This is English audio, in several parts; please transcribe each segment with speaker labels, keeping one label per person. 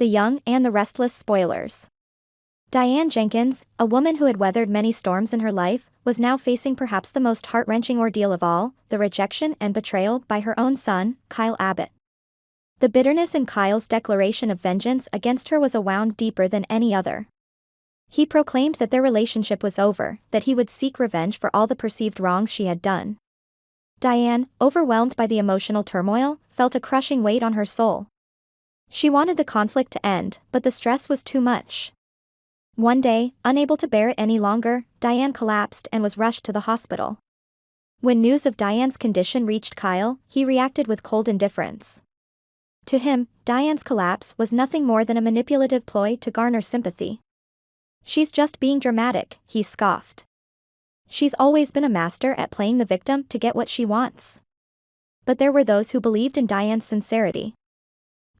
Speaker 1: the young, and the restless spoilers. Diane Jenkins, a woman who had weathered many storms in her life, was now facing perhaps the most heart-wrenching ordeal of all, the rejection and betrayal by her own son, Kyle Abbott. The bitterness in Kyle's declaration of vengeance against her was a wound deeper than any other. He proclaimed that their relationship was over, that he would seek revenge for all the perceived wrongs she had done. Diane, overwhelmed by the emotional turmoil, felt a crushing weight on her soul. She wanted the conflict to end, but the stress was too much. One day, unable to bear it any longer, Diane collapsed and was rushed to the hospital. When news of Diane's condition reached Kyle, he reacted with cold indifference. To him, Diane's collapse was nothing more than a manipulative ploy to garner sympathy. "She's just being dramatic," he scoffed. "She's always been a master at playing the victim to get what she wants." But there were those who believed in Diane's sincerity.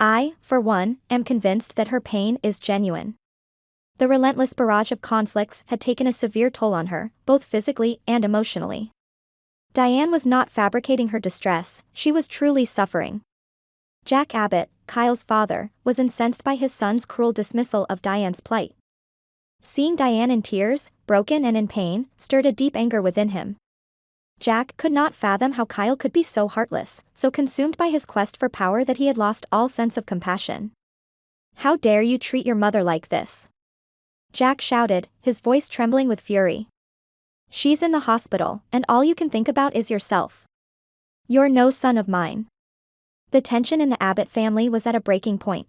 Speaker 1: "I, for one, am convinced that her pain is genuine." The relentless barrage of conflicts had taken a severe toll on her, both physically and emotionally. Diane was not fabricating her distress, she was truly suffering. Jack Abbott, Kyle's father, was incensed by his son's cruel dismissal of Diane's plight. Seeing Diane in tears, broken and in pain, stirred a deep anger within him. Jack could not fathom how Kyle could be so heartless, so consumed by his quest for power that he had lost all sense of compassion. "How dare you treat your mother like this?" Jack shouted, his voice trembling with fury. "She's in the hospital, and all you can think about is yourself. You're no son of mine." The tension in the Abbott family was at a breaking point.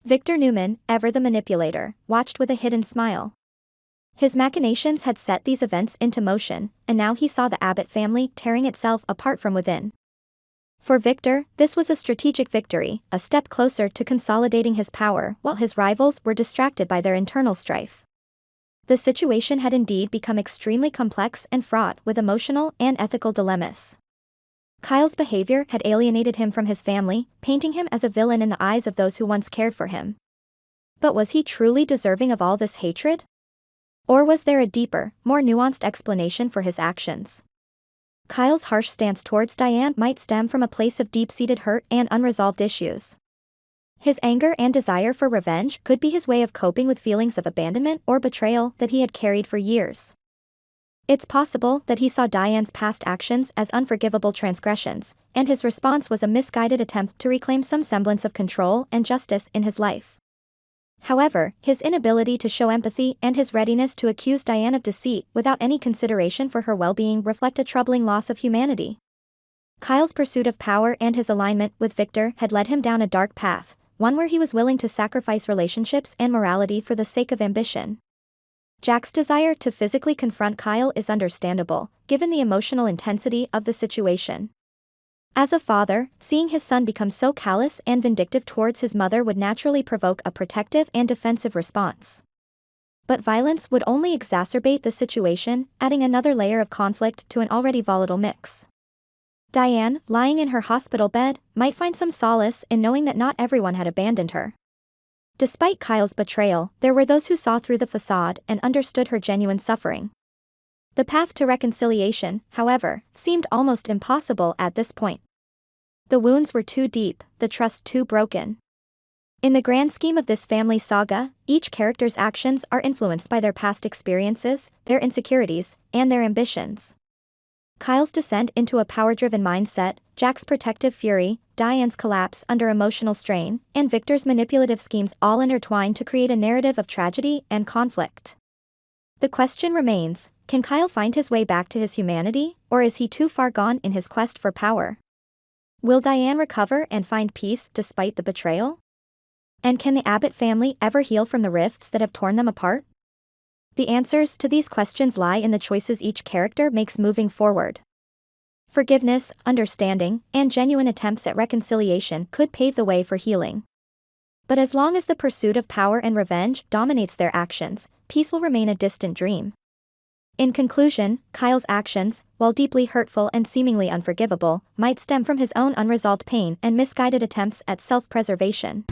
Speaker 1: Victor Newman, ever the manipulator, watched with a hidden smile. His machinations had set these events into motion, and now he saw the Abbott family tearing itself apart from within. For Victor, this was a strategic victory, a step closer to consolidating his power, while his rivals were distracted by their internal strife. The situation had indeed become extremely complex and fraught with emotional and ethical dilemmas. Kyle's behavior had alienated him from his family, painting him as a villain in the eyes of those who once cared for him. But was he truly deserving of all this hatred? Or was there a deeper, more nuanced explanation for his actions? Kyle's harsh stance towards Diane might stem from a place of deep-seated hurt and unresolved issues. His anger and desire for revenge could be his way of coping with feelings of abandonment or betrayal that he had carried for years. It's possible that he saw Diane's past actions as unforgivable transgressions, and his response was a misguided attempt to reclaim some semblance of control and justice in his life. However, his inability to show empathy and his readiness to accuse Diane of deceit without any consideration for her well-being reflect a troubling loss of humanity. Kyle's pursuit of power and his alignment with Victor had led him down a dark path, one where he was willing to sacrifice relationships and morality for the sake of ambition. Jack's desire to physically confront Kyle is understandable, given the emotional intensity of the situation. As a father, seeing his son become so callous and vindictive towards his mother would naturally provoke a protective and defensive response. But violence would only exacerbate the situation, adding another layer of conflict to an already volatile mix. Diane, lying in her hospital bed, might find some solace in knowing that not everyone had abandoned her. Despite Kyle's betrayal, there were those who saw through the facade and understood her genuine suffering. The path to reconciliation, however, seemed almost impossible at this point. The wounds were too deep, the trust too broken. In the grand scheme of this family saga, each character's actions are influenced by their past experiences, their insecurities, and their ambitions. Kyle's descent into a power-driven mindset, Jack's protective fury, Diane's collapse under emotional strain, and Victor's manipulative schemes all intertwine to create a narrative of tragedy and conflict. The question remains, can Kyle find his way back to his humanity, or is he too far gone in his quest for power? Will Diane recover and find peace despite the betrayal? And can the Abbott family ever heal from the rifts that have torn them apart? The answers to these questions lie in the choices each character makes moving forward. Forgiveness, understanding, and genuine attempts at reconciliation could pave the way for healing. But as long as the pursuit of power and revenge dominates their actions, peace will remain a distant dream. In conclusion, Kyle's actions, while deeply hurtful and seemingly unforgivable, might stem from his own unresolved pain and misguided attempts at self-preservation.